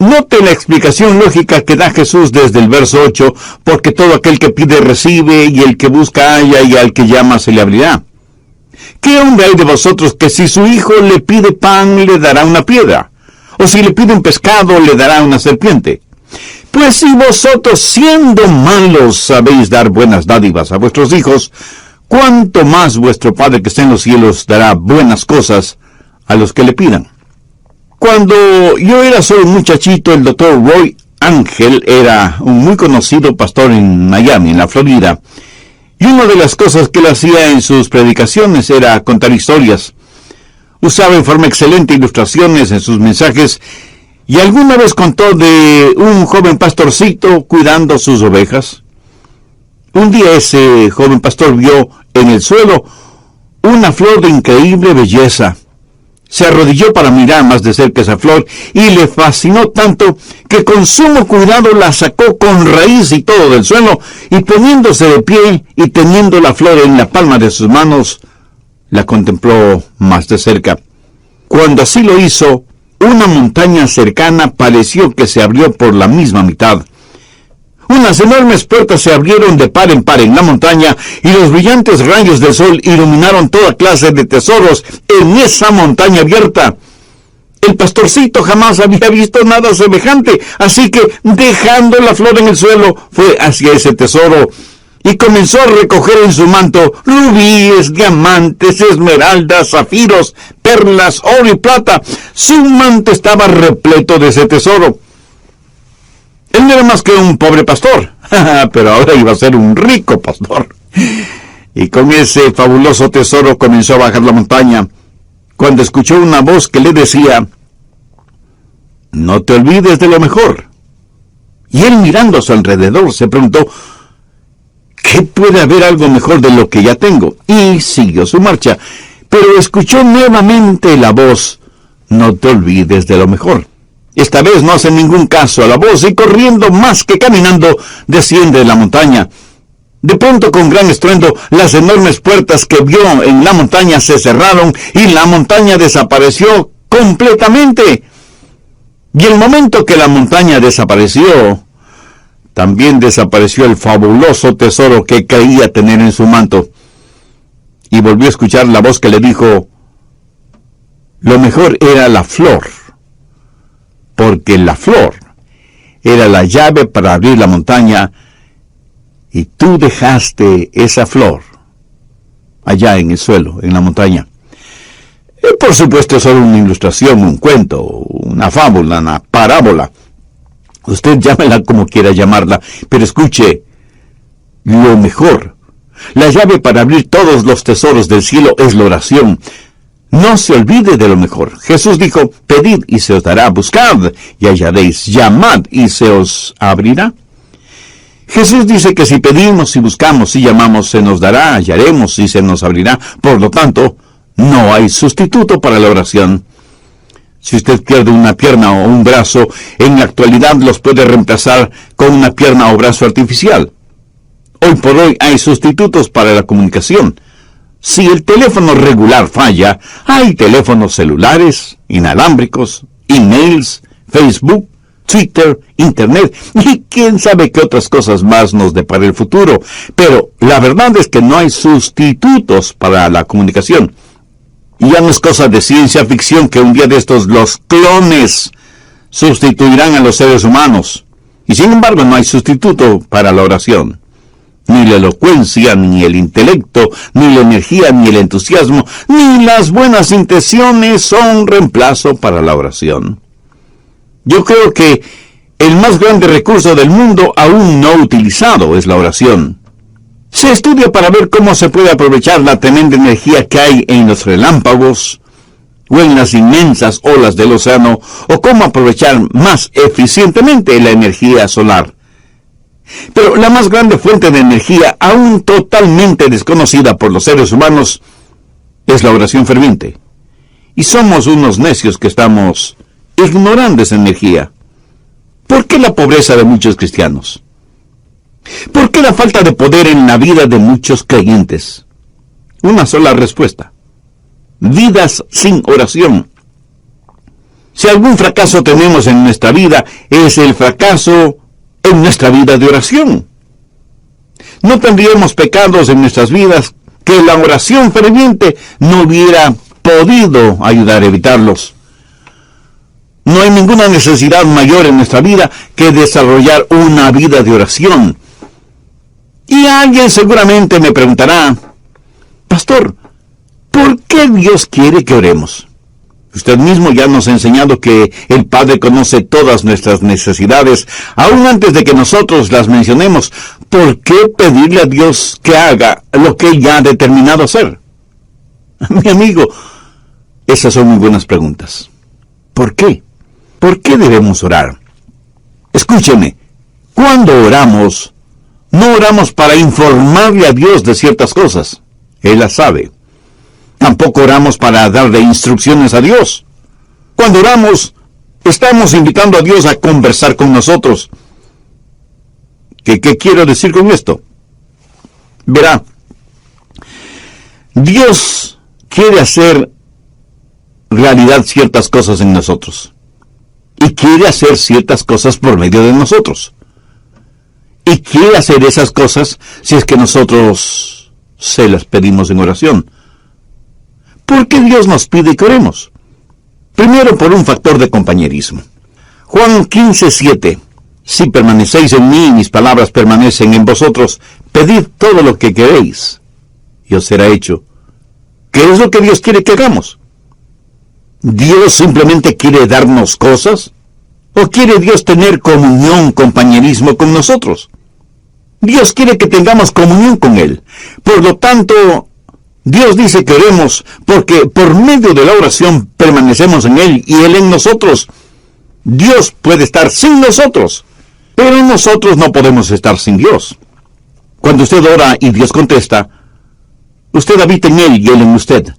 Note la explicación lógica que da Jesús desde el verso 8, porque todo aquel que pide recibe, y el que busca halla, y al que llama se le abrirá. ¿Qué hombre hay de vosotros que si su hijo le pide pan, le dará una piedra? ¿O si le pide un pescado, le dará una serpiente? Pues si vosotros, siendo malos, sabéis dar buenas dádivas a vuestros hijos, ¿cuánto más vuestro Padre que está en los cielos dará buenas cosas a los que le pidan? Cuando yo era solo un muchachito, el doctor Roy Ángel era un muy conocido pastor en Miami, en la Florida. Y una de las cosas que él hacía en sus predicaciones era contar historias. Usaba en forma excelente ilustraciones en sus mensajes, y alguna vez contó de un joven pastorcito cuidando sus ovejas. Un día ese joven pastor vio en el suelo una flor de increíble belleza. Se arrodilló para mirar más de cerca esa flor y le fascinó tanto que con sumo cuidado la sacó con raíz y todo del suelo, y poniéndose de pie y teniendo la flor en la palma de sus manos, la contempló más de cerca. Cuando así lo hizo, una montaña cercana pareció que se abrió por la misma mitad. Unas enormes puertas se abrieron de par en par en la montaña, y los brillantes rayos del sol iluminaron toda clase de tesoros en esa montaña abierta. El pastorcito jamás había visto nada semejante, así que, dejando la flor en el suelo, fue hacia ese tesoro y comenzó a recoger en su manto rubíes, diamantes, esmeraldas, zafiros, perlas, oro y plata. Su manto estaba repleto de ese tesoro. Él no era más que un pobre pastor, pero ahora iba a ser un rico pastor. Y con ese fabuloso tesoro comenzó a bajar la montaña, cuando escuchó una voz que le decía: «No te olvides de lo mejor». Y él, mirando a su alrededor, se preguntó: ¿qué puede haber algo mejor de lo que ya tengo? Y siguió su marcha, pero escuchó nuevamente la voz: «No te olvides de lo mejor». Esta vez no hace ningún caso a la voz, y corriendo más que caminando, desciende de la montaña. De pronto, con gran estruendo, las enormes puertas que vio en la montaña se cerraron, y la montaña desapareció completamente. Y el momento que la montaña desapareció, también desapareció el fabuloso tesoro que creía tener en su manto. Y volvió a escuchar la voz que le dijo: lo mejor era la flor, porque la flor era la llave para abrir la montaña, y tú dejaste esa flor allá en el suelo, en la montaña. Por supuesto, es solo una ilustración, un cuento, una fábula, una parábola. Usted llámela como quiera llamarla, pero escuche, lo mejor, la llave para abrir todos los tesoros del cielo es la oración. No se olvide de lo mejor. Jesús dijo: pedid y se os dará, buscad y hallaréis, llamad y se os abrirá. Jesús dice que si pedimos y buscamos y llamamos, se nos dará, hallaremos y se nos abrirá. Por lo tanto, no hay sustituto para la oración. Si usted pierde una pierna o un brazo, en la actualidad los puede reemplazar con una pierna o brazo artificial. Hoy por hoy hay sustitutos para la comunicación. Si el teléfono regular falla, hay teléfonos celulares, inalámbricos, emails, Facebook, Twitter, Internet, y quién sabe qué otras cosas más nos depara el futuro. Pero la verdad es que no hay sustitutos para la comunicación. Y ya no es cosa de ciencia ficción que un día de estos los clones sustituirán a los seres humanos. Y sin embargo no hay sustituto para la oración. Ni la elocuencia, ni el intelecto, ni la energía, ni el entusiasmo, ni las buenas intenciones son reemplazo para la oración. Yo creo que el más grande recurso del mundo aún no utilizado es la oración. Se estudia para ver cómo se puede aprovechar la tremenda energía que hay en los relámpagos o en las inmensas olas del océano, o cómo aprovechar más eficientemente la energía solar. Pero la más grande fuente de energía, aún totalmente desconocida por los seres humanos, es la oración ferviente. Y somos unos necios que estamos ignorando esa energía. ¿Por qué la pobreza de muchos cristianos? ¿Por qué la falta de poder en la vida de muchos creyentes? Una sola respuesta: vidas sin oración. Si algún fracaso tenemos en nuestra vida, es el fracaso en nuestra vida de oración. No tendríamos pecados en nuestras vidas que la oración ferviente no hubiera podido ayudar a evitarlos. No hay ninguna necesidad mayor en nuestra vida que desarrollar una vida de oración. Y alguien seguramente me preguntará, pastor, ¿por qué Dios quiere que oremos? Usted mismo ya nos ha enseñado que el Padre conoce todas nuestras necesidades, aún antes de que nosotros las mencionemos. ¿Por qué pedirle a Dios que haga lo que Él ya ha determinado hacer? Mi amigo, esas son muy buenas preguntas. ¿Por qué? ¿Por qué debemos orar? Escúcheme, cuando oramos, no oramos para informarle a Dios de ciertas cosas. Él las sabe. Tampoco oramos para darle instrucciones a Dios. Cuando oramos, estamos invitando a Dios a conversar con nosotros. ¿Qué quiero decir con esto? Verá, Dios quiere hacer realidad ciertas cosas en nosotros. Y quiere hacer ciertas cosas por medio de nosotros. Y quiere hacer esas cosas si es que nosotros se las pedimos en oración. ¿Por qué Dios nos pide que oremos? Primero, por un factor de compañerismo. Juan 15:7. Si permanecéis en mí y mis palabras permanecen en vosotros, pedid todo lo que queréis, y os será hecho. ¿Qué es lo que Dios quiere que hagamos? ¿Dios simplemente quiere darnos cosas? ¿O quiere Dios tener comunión, compañerismo con nosotros? Dios quiere que tengamos comunión con Él. Por lo tanto, Dios dice que oremos porque por medio de la oración permanecemos en Él y Él en nosotros. Dios puede estar sin nosotros, pero nosotros no podemos estar sin Dios. Cuando usted ora y Dios contesta, usted habita en Él y Él en usted.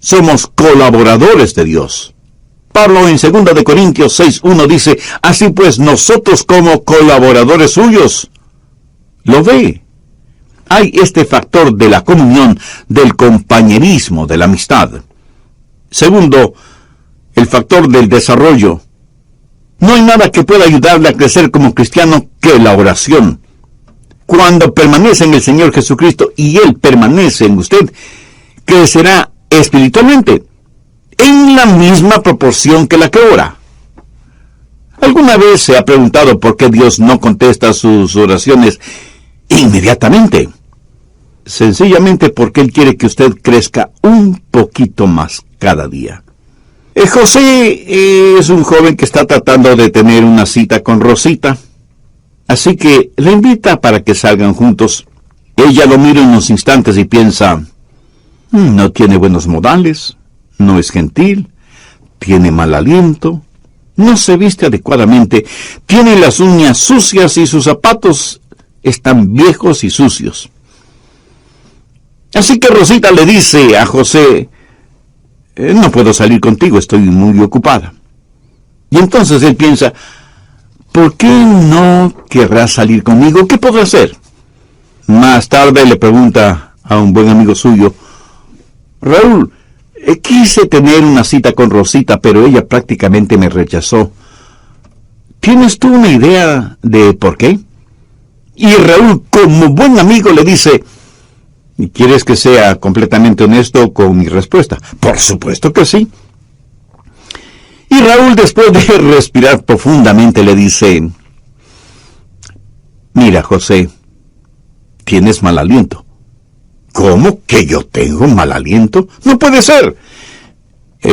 Somos colaboradores de Dios. Pablo en 2 de Corintios 6:1 dice, así pues nosotros como colaboradores suyos. ¿Lo ve? Hay este factor de la comunión, del compañerismo, de la amistad. Segundo, el factor del desarrollo. No hay nada que pueda ayudarle a crecer como cristiano que la oración. Cuando permanece en el Señor Jesucristo y Él permanece en usted, crecerá espiritualmente en la misma proporción que la que ora. ¿Alguna vez se ha preguntado por qué Dios no contesta sus oraciones inmediatamente? Sencillamente porque Él quiere que usted crezca un poquito más cada día. José es un joven que está tratando de tener una cita con Rosita, así que le invita para que salgan juntos. Ella lo mira unos instantes y piensa, no tiene buenos modales, no es gentil, tiene mal aliento, no se viste adecuadamente, tiene las uñas sucias y sus zapatos están viejos y sucios. Así que Rosita le dice a José, no puedo salir contigo, estoy muy ocupada. Y entonces él piensa, ¿por qué no querrás salir conmigo? ¿Qué podrá hacer? Más tarde le pregunta a un buen amigo suyo, Raúl, quise tener una cita con Rosita, pero ella prácticamente me rechazó. ¿Tienes tú una idea de por qué? Y Raúl, como buen amigo, le dice, ¿quieres que sea completamente honesto con mi respuesta? Por supuesto que sí. Y Raúl, después de respirar profundamente, le dice, mira, José, tienes mal aliento. ¿Cómo que yo tengo mal aliento? No puede ser.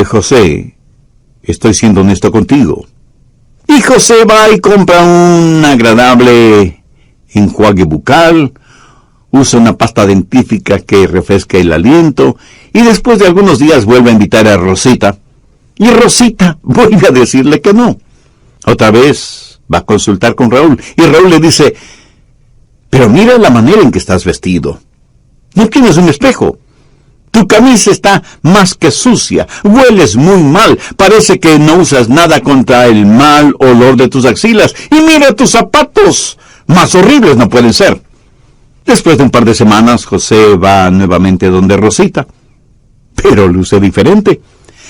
José, estoy siendo honesto contigo. Y José va y compra un agradable enjuague bucal, usa una pasta dentífrica que refresca el aliento, y después de algunos días vuelve a invitar a Rosita, y Rosita vuelve a decirle que no. Otra vez va a consultar con Raúl, y Raúl le dice, pero mira la manera en que estás vestido. No tienes un espejo. Tu camisa está más que sucia, hueles muy mal, parece que no usas nada contra el mal olor de tus axilas, y mira tus zapatos, más horribles no pueden ser. Después de un par de semanas, José va nuevamente donde Rosita, pero luce diferente.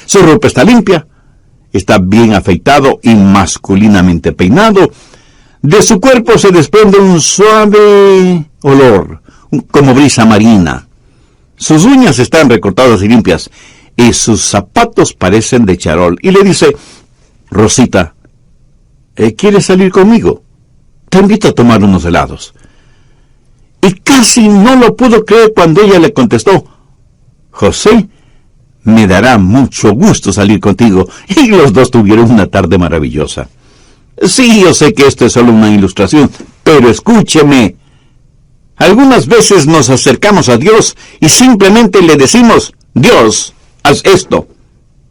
Su ropa está limpia, está bien afeitado y masculinamente peinado. De su cuerpo se desprende un suave olor, como brisa marina. Sus uñas están recortadas y limpias, y sus zapatos parecen de charol. Y le dice: Rosita, ¿quieres salir conmigo? Te invito a tomar unos helados. Y casi no lo pudo creer cuando ella le contestó: José, me dará mucho gusto salir contigo. Y los dos tuvieron una tarde maravillosa. Sí, yo sé que esto es solo una ilustración, pero escúcheme. Algunas veces nos acercamos a Dios y simplemente le decimos: Dios, haz esto.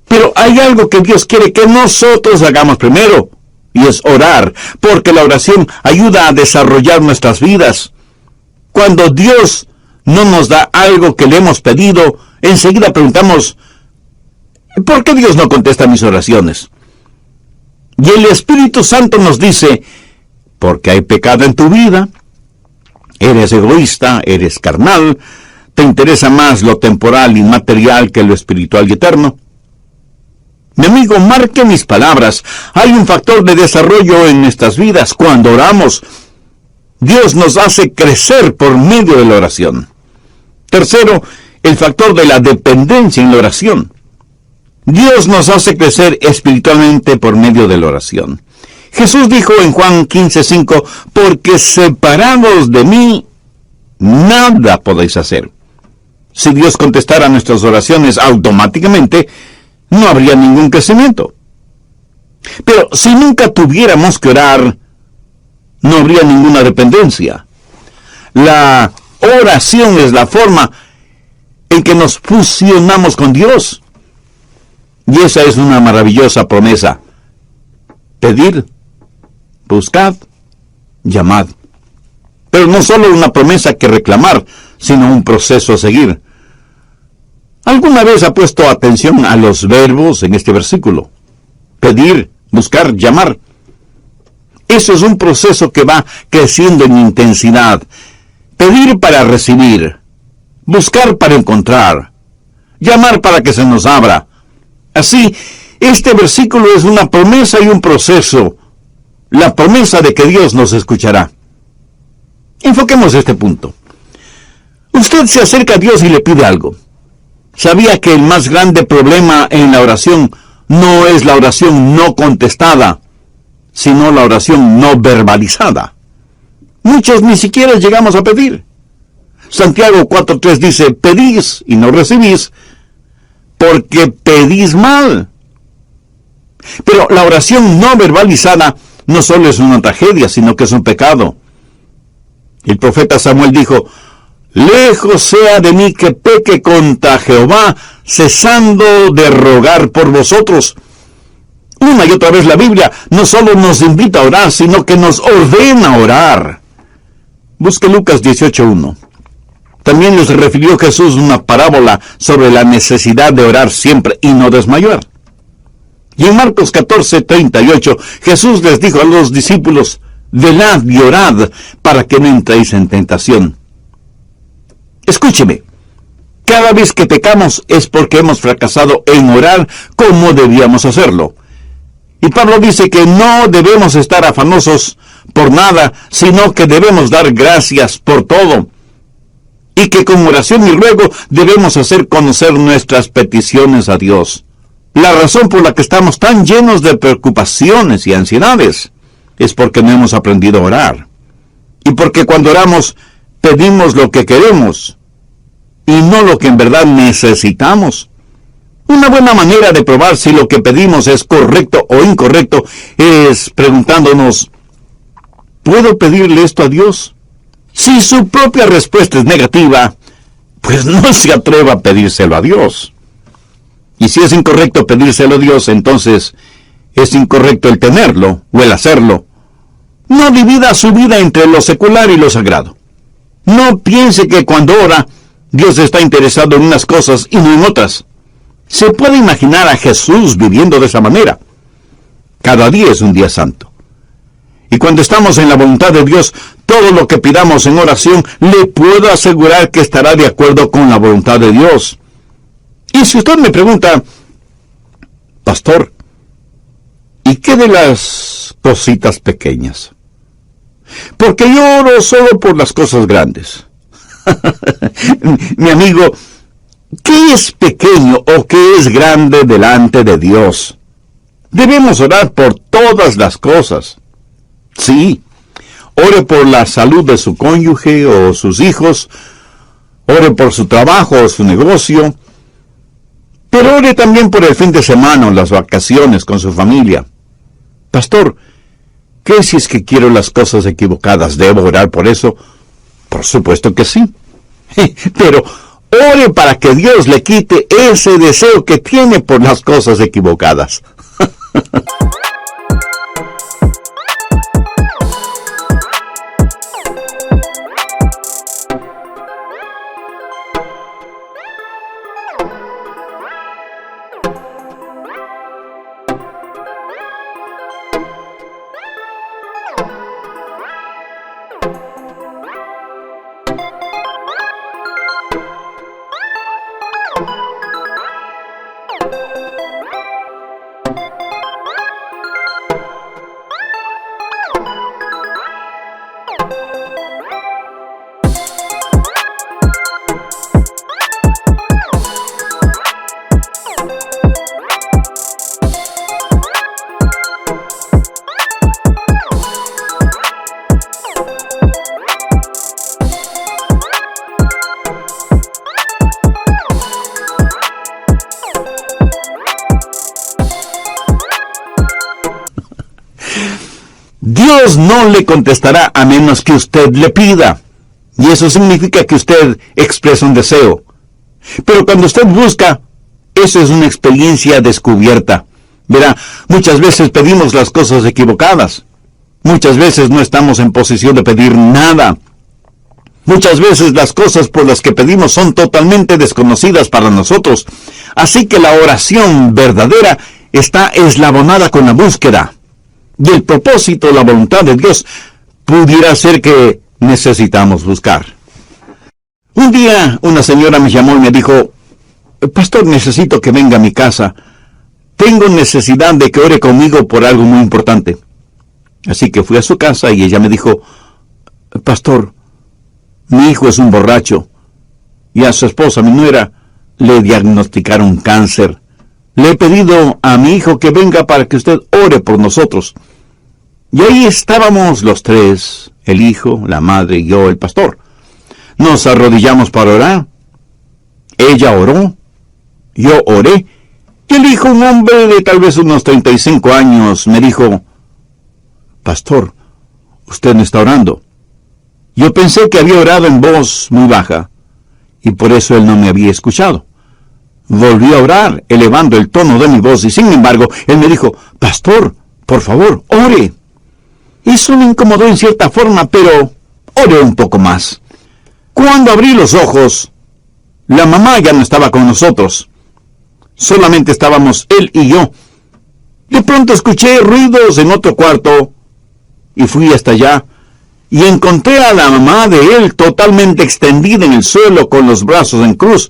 Pero hay algo que Dios quiere que nosotros hagamos primero, y es orar, porque la oración ayuda a desarrollar nuestras vidas. Cuando Dios no nos da algo que le hemos pedido, enseguida preguntamos: ¿por qué Dios no contesta mis oraciones? Y el Espíritu Santo nos dice: porque hay pecado en tu vida, eres egoísta, eres carnal, te interesa más lo temporal y material que lo espiritual y eterno. Mi amigo, marque mis palabras. Hay un factor de desarrollo en nuestras vidas cuando oramos. Dios nos hace crecer por medio de la oración. Tercero, el factor de la dependencia en la oración. Dios nos hace crecer espiritualmente por medio de la oración. Jesús dijo en Juan 15:5, porque separados de mí, nada podéis hacer. Si Dios contestara nuestras oraciones automáticamente, no habría ningún crecimiento. Pero si nunca tuviéramos que orar, no habría ninguna dependencia. La oración es la forma en que nos fusionamos con Dios. Y esa es una maravillosa promesa. Pedid, buscad, llamad. Pero no solo una promesa que reclamar, sino un proceso a seguir. ¿Alguna vez ha puesto atención a los verbos en este versículo? Pedir, buscar, llamar. Eso es un proceso que va creciendo en intensidad. Pedir para recibir, buscar para encontrar, llamar para que se nos abra. Así, este versículo es una promesa y un proceso. La promesa de que Dios nos escuchará. Enfoquemos este punto. Usted se acerca a Dios y le pide algo. ¿Sabía que el más grande problema en la oración no es la oración no contestada, sino la oración no verbalizada? Muchos ni siquiera llegamos a pedir. Santiago 4:3 dice: pedís y no recibís, porque pedís mal. Pero la oración no verbalizada no solo es una tragedia, sino que es un pecado. El profeta Samuel dijo: lejos sea de mí que peque contra Jehová, cesando de rogar por vosotros. Una y otra vez la Biblia no solo nos invita a orar, sino que nos ordena orar. Busque Lucas 18:1. También les refirió Jesús una parábola sobre la necesidad de orar siempre y no desmayar. Y en Marcos 14:38, Jesús les dijo a los discípulos: velad y orad para que no entréis en tentación. Escúcheme, cada vez que pecamos es porque hemos fracasado en orar como debíamos hacerlo. Y Pablo dice que no debemos estar afanosos por nada, sino que debemos dar gracias por todo. Y que con oración y ruego debemos hacer conocer nuestras peticiones a Dios. La razón por la que estamos tan llenos de preocupaciones y ansiedades es porque no hemos aprendido a orar. Y porque cuando oramos, pedimos lo que queremos y no lo que en verdad necesitamos. Una buena manera de probar si lo que pedimos es correcto o incorrecto es preguntándonos: ¿puedo pedirle esto a Dios? Si su propia respuesta es negativa, pues no se atreva a pedírselo a Dios. Y si es incorrecto pedírselo a Dios, entonces es incorrecto el tenerlo o el hacerlo. No divida su vida entre lo secular y lo sagrado. No piense que cuando ora, Dios está interesado en unas cosas y no en otras. Se puede imaginar a Jesús viviendo de esa manera. Cada día es un día santo. Y cuando estamos en la voluntad de Dios, todo lo que pidamos en oración, le puedo asegurar que estará de acuerdo con la voluntad de Dios. Y si usted me pregunta: pastor, ¿Y qué de las cositas pequeñas? Porque yo oro solo por las cosas grandes. Mi amigo, ¿qué es pequeño o qué es grande delante de Dios? Debemos orar por todas las cosas. Sí, ore por la salud de su cónyuge o sus hijos, ore por su trabajo o su negocio, pero ore también por el fin de semana o las vacaciones con su familia. Pastor, ¿qué si es que quiero las cosas equivocadas? ¿Debo orar por eso? Por supuesto que sí. Pero ore para que Dios le quite ese deseo que tiene por las cosas equivocadas. Dios no le contestará a menos que usted le pida. Y eso significa que usted expresa un deseo. Pero cuando usted busca, eso es una experiencia descubierta. Verá, muchas veces pedimos las cosas equivocadas. Muchas veces no estamos en posición de pedir nada. Muchas veces las cosas por las que pedimos son totalmente desconocidas para nosotros. Así que la oración verdadera está eslabonada con la búsqueda. Y el propósito, la voluntad de Dios, pudiera ser que necesitamos buscar. Un día una señora me llamó y me dijo, Pastor, necesito que venga a mi casa. Tengo necesidad de que ore conmigo por algo muy importante. Así que fui a su casa y ella me dijo, Pastor, mi hijo es un borracho y a su esposa, mi nuera, le diagnosticaron cáncer. Le he pedido a mi hijo que venga para que usted ore por nosotros. Y ahí estábamos los tres, el hijo, la madre y yo, el pastor. Nos arrodillamos para orar. Ella oró, yo oré, y el hijo, un hombre de tal vez unos 35 años, me dijo, Pastor, usted no está orando. Yo pensé que había orado en voz muy baja, y por eso él no me había escuchado. Volví a orar, elevando el tono de mi voz, y sin embargo, él me dijo, Pastor, por favor, ore. Eso me incomodó en cierta forma, pero oré un poco más. Cuando abrí los ojos, la mamá ya no estaba con nosotros. Solamente estábamos él y yo. De pronto escuché ruidos en otro cuarto, y fui hasta allá, y encontré a la mamá de él totalmente extendida en el suelo con los brazos en cruz,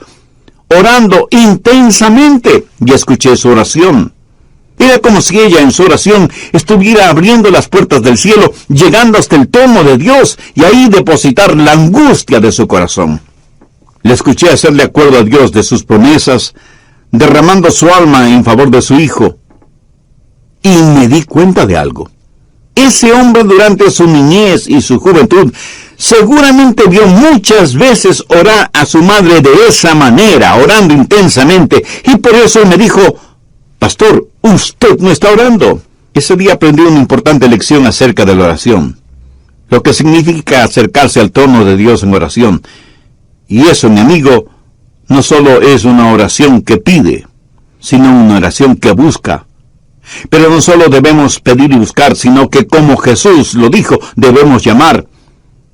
orando intensamente, y escuché su oración. Era como si ella en su oración estuviera abriendo las puertas del cielo, llegando hasta el trono de Dios, y ahí depositar la angustia de su corazón. Le escuché hacerle acuerdo a Dios de sus promesas, derramando su alma en favor de su hijo. Y me di cuenta de algo. Ese hombre durante su niñez y su juventud seguramente vio muchas veces orar a su madre de esa manera, orando intensamente, y por eso él me dijo, Pastor, usted no está orando. Ese día aprendí una importante lección acerca de la oración, lo que significa acercarse al trono de Dios en oración. Y eso, mi amigo, no solo es una oración que pide, sino una oración que busca. Pero no solo debemos pedir y buscar, sino que como Jesús lo dijo, debemos llamar.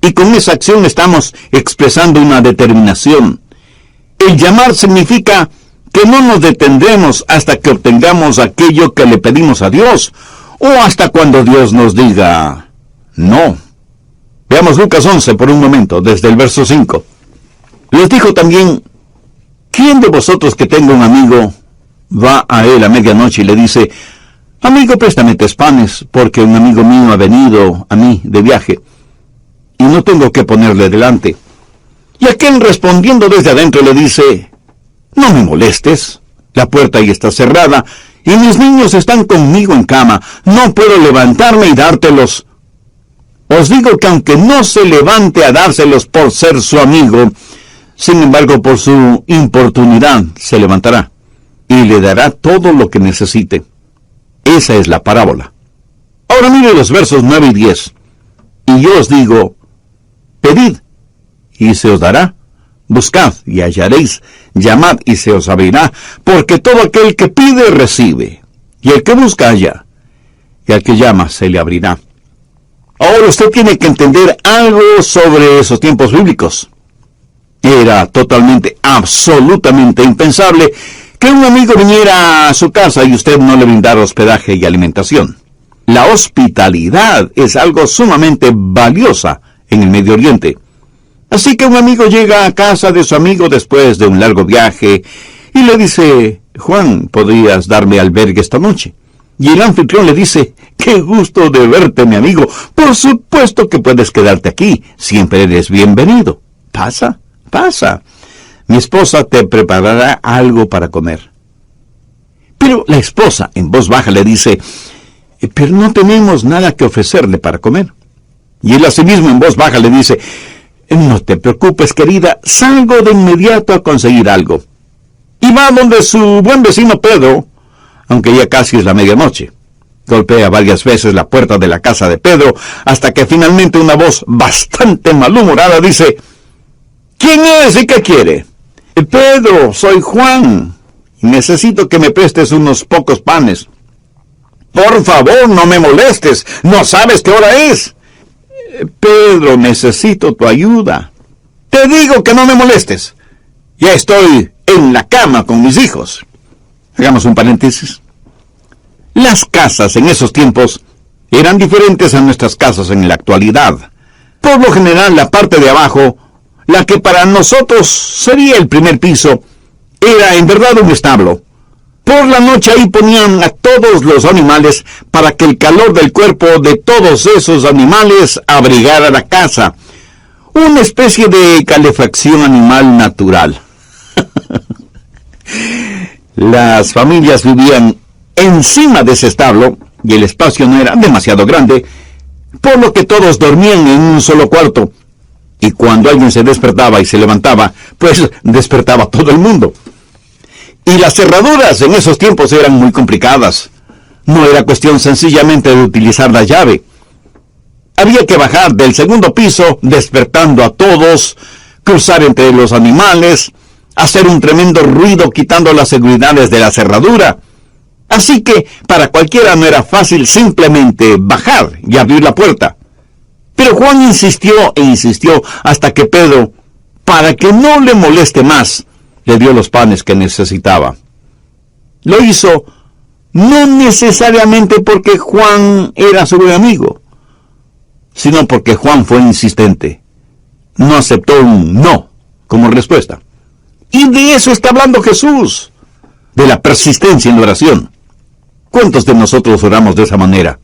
Y con esa acción estamos expresando una determinación. El llamar significa que no nos detendremos hasta que obtengamos aquello que le pedimos a Dios, o hasta cuando Dios nos diga no. Veamos Lucas 11 por un momento, desde el verso 5. Les dijo también, ¿quién de vosotros que tenga un amigo va a él a medianoche y le dice, amigo, préstame 3 panes, porque un amigo mío ha venido a mí de viaje, y no tengo que ponerle delante. Y aquel respondiendo desde adentro le dice, no me molestes, la puerta ahí está cerrada, y mis niños están conmigo en cama, no puedo levantarme y dártelos. Os digo que aunque no se levante a dárselos por ser su amigo, sin embargo por su importunidad se levantará, y le dará todo lo que necesite. Esa es la parábola. Ahora mire los versos 9 y 10. Y yo os digo, pedid, y se os dará. Buscad, y hallaréis. Llamad, y se os abrirá. Porque todo aquel que pide, recibe. Y el que busca, halla. Y al que llama, se le abrirá. Ahora usted tiene que entender algo sobre esos tiempos bíblicos. Era totalmente, absolutamente impensable que un amigo viniera a su casa y usted no le brindara hospedaje y alimentación. La hospitalidad es algo sumamente valiosa en el Medio Oriente. Así que un amigo llega a casa de su amigo después de un largo viaje y le dice, Juan, ¿podrías darme albergue esta noche? Y el anfitrión le dice, qué gusto de verte, mi amigo. Por supuesto que puedes quedarte aquí. Siempre eres bienvenido. Pasa, pasa. Mi esposa te preparará algo para comer. Pero la esposa, en voz baja, le dice, pero no tenemos nada que ofrecerle para comer. Y él asimismo en voz baja le dice, no te preocupes, querida, salgo de inmediato a conseguir algo. Y va donde su buen vecino Pedro, aunque ya casi es la medianoche. Golpea varias veces la puerta de la casa de Pedro, hasta que finalmente una voz bastante malhumorada dice, ¿quién es y qué quiere? Pedro, soy Juan, y necesito que me prestes unos pocos panes. Por favor, no me molestes, ¿no sabes qué hora es? Pedro, necesito tu ayuda. Te digo que no me molestes. Ya estoy en la cama con mis hijos. Hagamos un paréntesis. Las casas en esos tiempos eran diferentes a nuestras casas en la actualidad. Por lo general, la parte de abajo, la que para nosotros sería el primer piso, era en verdad un establo. Por la noche ahí ponían a todos los animales para que el calor del cuerpo de todos esos animales abrigara la casa. Una especie de calefacción animal natural. Las familias vivían encima de ese establo y el espacio no era demasiado grande, por lo que todos dormían en un solo cuarto. Y cuando alguien se despertaba y se levantaba, pues despertaba todo el mundo. Y las cerraduras en esos tiempos eran muy complicadas. No era cuestión sencillamente de utilizar la llave. Había que bajar del segundo piso, despertando a todos, cruzar entre los animales, hacer un tremendo ruido quitando las seguridades de la cerradura. Así que para cualquiera no era fácil simplemente bajar y abrir la puerta. Pero Juan insistió e insistió hasta que Pedro, para que no le moleste más, le dio los panes que necesitaba. Lo hizo no necesariamente porque Juan era su buen amigo, sino porque Juan fue insistente. No aceptó un no como respuesta. Y de eso está hablando Jesús, de la persistencia en la oración. ¿Cuántos de nosotros oramos de esa manera?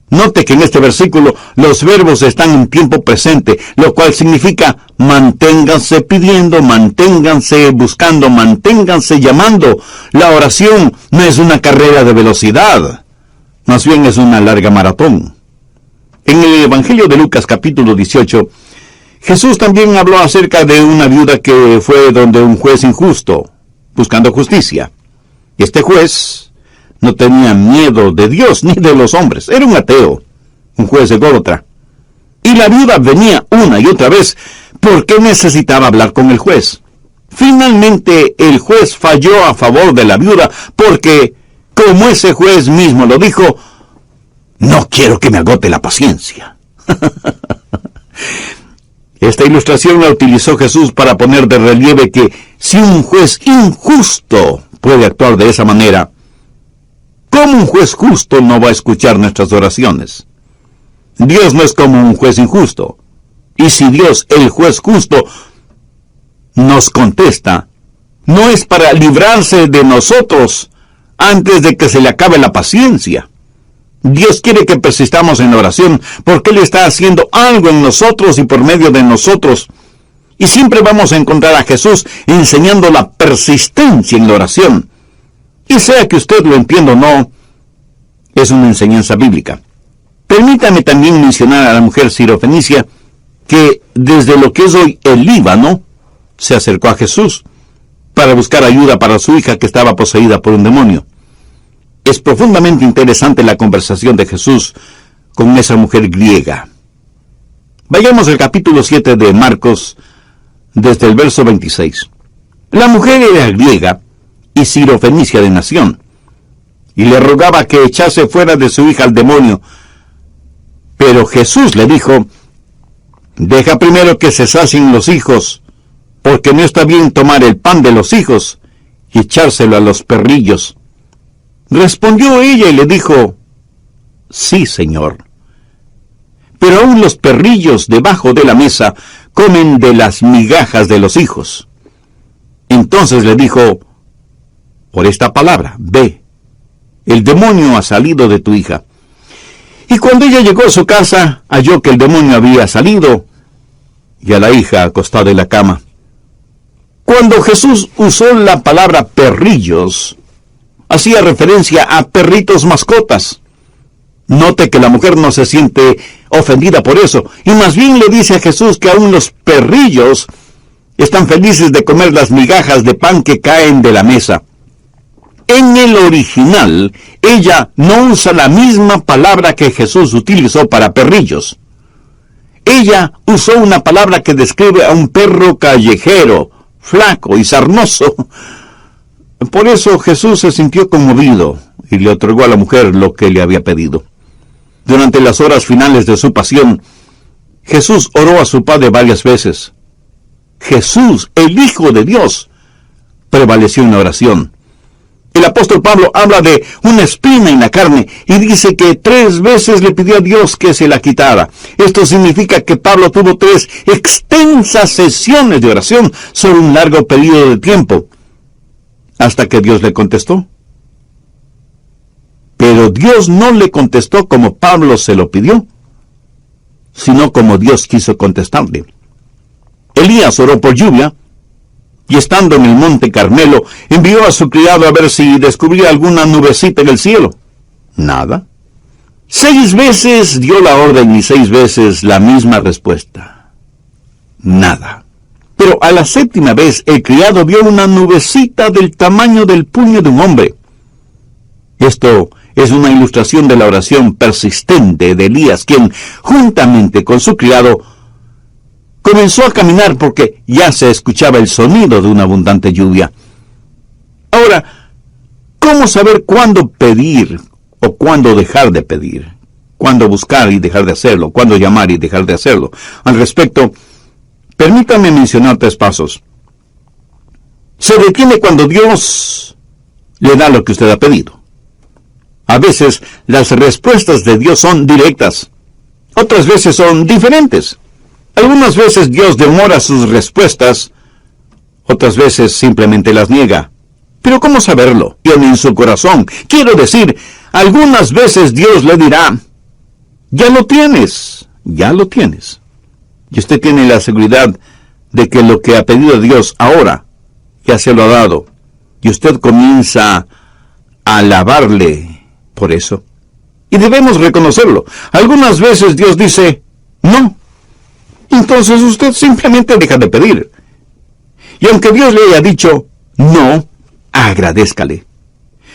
Note que en este versículo los verbos están en tiempo presente, lo cual significa manténganse pidiendo, manténganse buscando, manténganse llamando. La oración no es una carrera de velocidad, más bien es una larga maratón. En el Evangelio de Lucas capítulo 18, Jesús también habló acerca de una viuda que fue donde un juez injusto, buscando justicia. Este juez no tenía miedo de Dios ni de los hombres. Era un ateo, un juez ególatra. Y la viuda venía una y otra vez porque necesitaba hablar con el juez. Finalmente el juez falló a favor de la viuda porque, como ese juez mismo lo dijo, no quiero que me agote la paciencia. Esta ilustración la utilizó Jesús para poner de relieve que si un juez injusto puede actuar de esa manera, ¿cómo un juez justo no va a escuchar nuestras oraciones? Dios no es como un juez injusto. Y si Dios, el juez justo, nos contesta, no es para librarse de nosotros antes de que se le acabe la paciencia. Dios quiere que persistamos en la oración, porque Él está haciendo algo en nosotros y por medio de nosotros. Y siempre vamos a encontrar a Jesús enseñando la persistencia en la oración. Y sea que usted lo entienda o no, es una enseñanza bíblica. Permítame también mencionar a la mujer sirofenicia, que desde lo que es hoy el Líbano, se acercó a Jesús para buscar ayuda para su hija que estaba poseída por un demonio. Es profundamente interesante la conversación de Jesús con esa mujer griega. Vayamos al capítulo 7 de Marcos, desde el verso 26. La mujer era griega y sirofenicia de nación, y le rogaba que echase fuera de su hija al demonio. Pero Jesús le dijo: deja primero que se sacien los hijos, porque no está bien tomar el pan de los hijos y echárselo a los perrillos. Respondió ella y le dijo: sí, Señor. Pero aún los perrillos debajo de la mesa comen de las migajas de los hijos. Entonces le dijo: por esta palabra, ve, el demonio ha salido de tu hija. Y cuando ella llegó a su casa, halló que el demonio había salido, y a la hija acostada en la cama. Cuando Jesús usó la palabra perrillos, hacía referencia a perritos mascotas. Note que la mujer no se siente ofendida por eso, y más bien le dice a Jesús que aún los perrillos están felices de comer las migajas de pan que caen de la mesa. En el original, ella no usa la misma palabra que Jesús utilizó para perrillos. Ella usó una palabra que describe a un perro callejero, flaco y sarnoso. Por eso Jesús se sintió conmovido y le otorgó a la mujer lo que le había pedido. Durante las horas finales de su pasión, Jesús oró a su Padre varias veces. Jesús, el Hijo de Dios, prevaleció en la oración. El apóstol Pablo habla de una espina en la carne y dice que 3 veces le pidió a Dios que se la quitara. Esto significa que Pablo tuvo 3 extensas sesiones de oración sobre un largo periodo de tiempo, hasta que Dios le contestó. Pero Dios no le contestó como Pablo se lo pidió, sino como Dios quiso contestarle. Elías oró por lluvia, y estando en el monte Carmelo, envió a su criado a ver si descubría alguna nubecita en el cielo. Nada. 6 veces dio la orden y 6 veces la misma respuesta. Nada. Pero a la 7ª vez el criado vio una nubecita del tamaño del puño de un hombre. Esto es una ilustración de la oración persistente de Elías, quien, juntamente con su criado, comenzó a caminar porque ya se escuchaba el sonido de una abundante lluvia. Ahora, ¿cómo saber cuándo pedir o cuándo dejar de pedir? ¿Cuándo buscar y dejar de hacerlo? ¿Cuándo llamar y dejar de hacerlo? Al respecto, permítame mencionar 3 pasos. Se detiene cuando Dios le da lo que usted ha pedido. A veces las respuestas de Dios son directas. Otras veces son diferentes. Algunas veces Dios demora sus respuestas, otras veces simplemente las niega. Pero ¿cómo saberlo? Tiene en su corazón. Quiero decir, algunas veces Dios le dirá: ya lo tienes, ya lo tienes. Y usted tiene la seguridad de que lo que ha pedido Dios ahora, ya se lo ha dado. Y usted comienza a alabarle por eso. Y debemos reconocerlo. Algunas veces Dios dice: no. Entonces usted simplemente deja de pedir. Y aunque Dios le haya dicho no, agradézcale.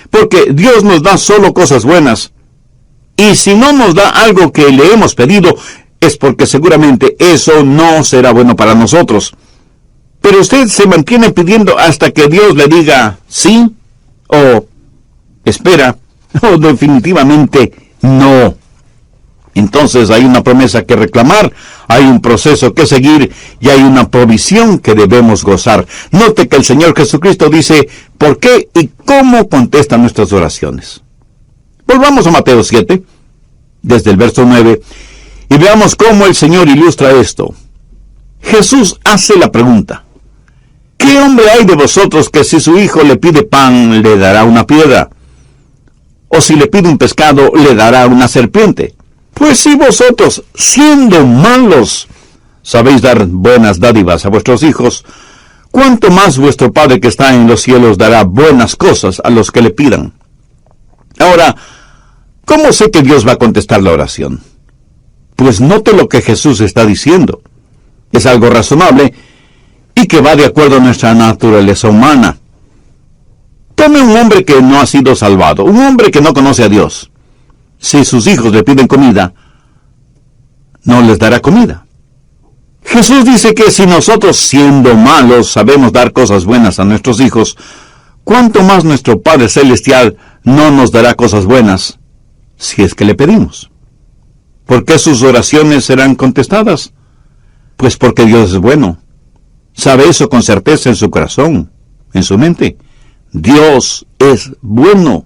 Porque Dios nos da solo cosas buenas. Y si no nos da algo que le hemos pedido, es porque seguramente eso no será bueno para nosotros. Pero usted se mantiene pidiendo hasta que Dios le diga sí, o espera, o definitivamente no. Entonces hay una promesa que reclamar, hay un proceso que seguir y hay una provisión que debemos gozar. Note que el Señor Jesucristo dice por qué y cómo contesta nuestras oraciones. Volvamos a Mateo 7, desde el verso 9, y veamos cómo el Señor ilustra esto. Jesús hace la pregunta: ¿qué hombre hay de vosotros que si su hijo le pide pan, le dará una piedra? O si le pide un pescado, le dará una serpiente. Pues si vosotros, siendo malos, sabéis dar buenas dádivas a vuestros hijos, ¿cuánto más vuestro Padre que está en los cielos dará buenas cosas a los que le pidan? Ahora, ¿cómo sé que Dios va a contestar la oración? Pues note lo que Jesús está diciendo. Es algo razonable y que va de acuerdo a nuestra naturaleza humana. Tome un hombre que no ha sido salvado, un hombre que no conoce a Dios. Si sus hijos le piden comida, no les dará comida. Jesús dice que si nosotros, siendo malos, sabemos dar cosas buenas a nuestros hijos, ¿cuánto más nuestro Padre Celestial no nos dará cosas buenas si es que le pedimos? ¿Por qué sus oraciones serán contestadas? Pues porque Dios es bueno. Sabe eso con certeza en su corazón, en su mente. Dios es bueno.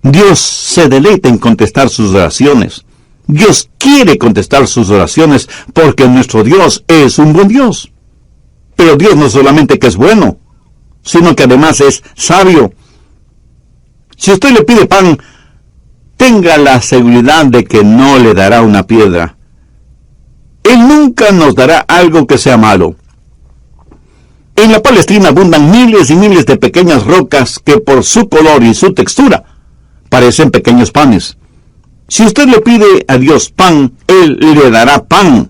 Dios se deleita en contestar sus oraciones. Dios quiere contestar sus oraciones porque nuestro Dios es un buen Dios. Pero Dios no solamente que es bueno, sino que además es sabio. Si usted le pide pan, tenga la seguridad de que no le dará una piedra. Él nunca nos dará algo que sea malo. En la Palestina abundan miles y miles de pequeñas rocas que por su color y su textura parecen pequeños panes. Si usted le pide a Dios pan, Él le dará pan,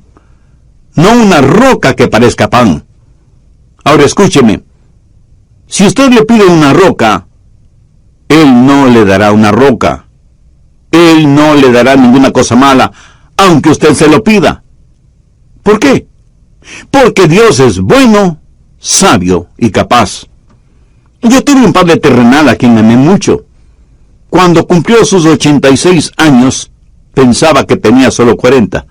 no una roca que parezca pan. Ahora escúcheme, si usted le pide una roca, Él no le dará una roca. Él no le dará ninguna cosa mala, aunque usted se lo pida. ¿Por qué? Porque Dios es bueno, sabio y capaz. Yo tuve un padre terrenal a quien amé mucho. Cuando cumplió sus 86 años, pensaba que tenía solo 40.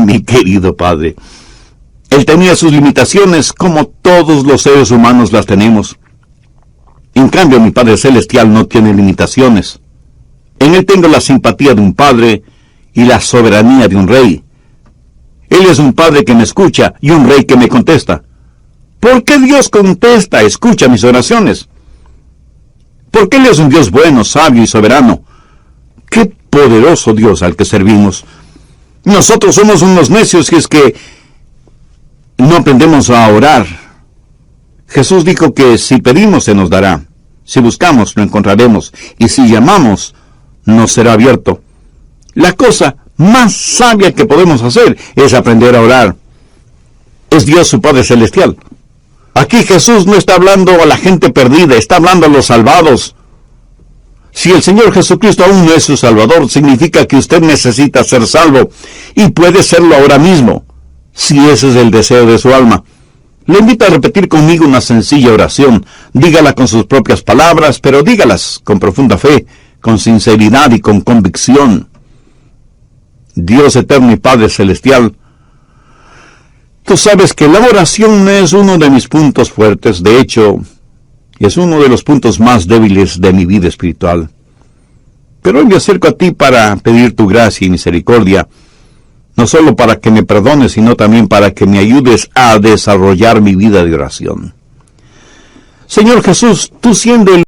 Mi querido padre. Él tenía sus limitaciones como todos los seres humanos las tenemos. En cambio, mi Padre Celestial no tiene limitaciones. En Él tengo la simpatía de un padre y la soberanía de un rey. Él es un padre que me escucha y un rey que me contesta. ¿Por qué Dios contesta, escucha mis oraciones? Porque Él es un Dios bueno, sabio y soberano. ¡Qué poderoso Dios al que servimos! Nosotros somos unos necios si es que no aprendemos a orar. Jesús dijo que si pedimos se nos dará, si buscamos lo encontraremos, y si llamamos nos será abierto. La cosa más sabia que podemos hacer es aprender a orar. Es Dios su Padre Celestial. Aquí Jesús no está hablando a la gente perdida, está hablando a los salvados. Si el Señor Jesucristo aún no es su Salvador, significa que usted necesita ser salvo, y puede serlo ahora mismo, si ese es el deseo de su alma. Le invito a repetir conmigo una sencilla oración. Dígala con sus propias palabras, pero dígalas con profunda fe, con sinceridad y con convicción. Dios eterno y Padre Celestial, tú sabes que la oración no es uno de mis puntos fuertes. De hecho, es uno de los puntos más débiles de mi vida espiritual. Pero hoy me acerco a ti para pedir tu gracia y misericordia, no solo para que me perdones, sino también para que me ayudes a desarrollar mi vida de oración. Señor Jesús, tú siendo el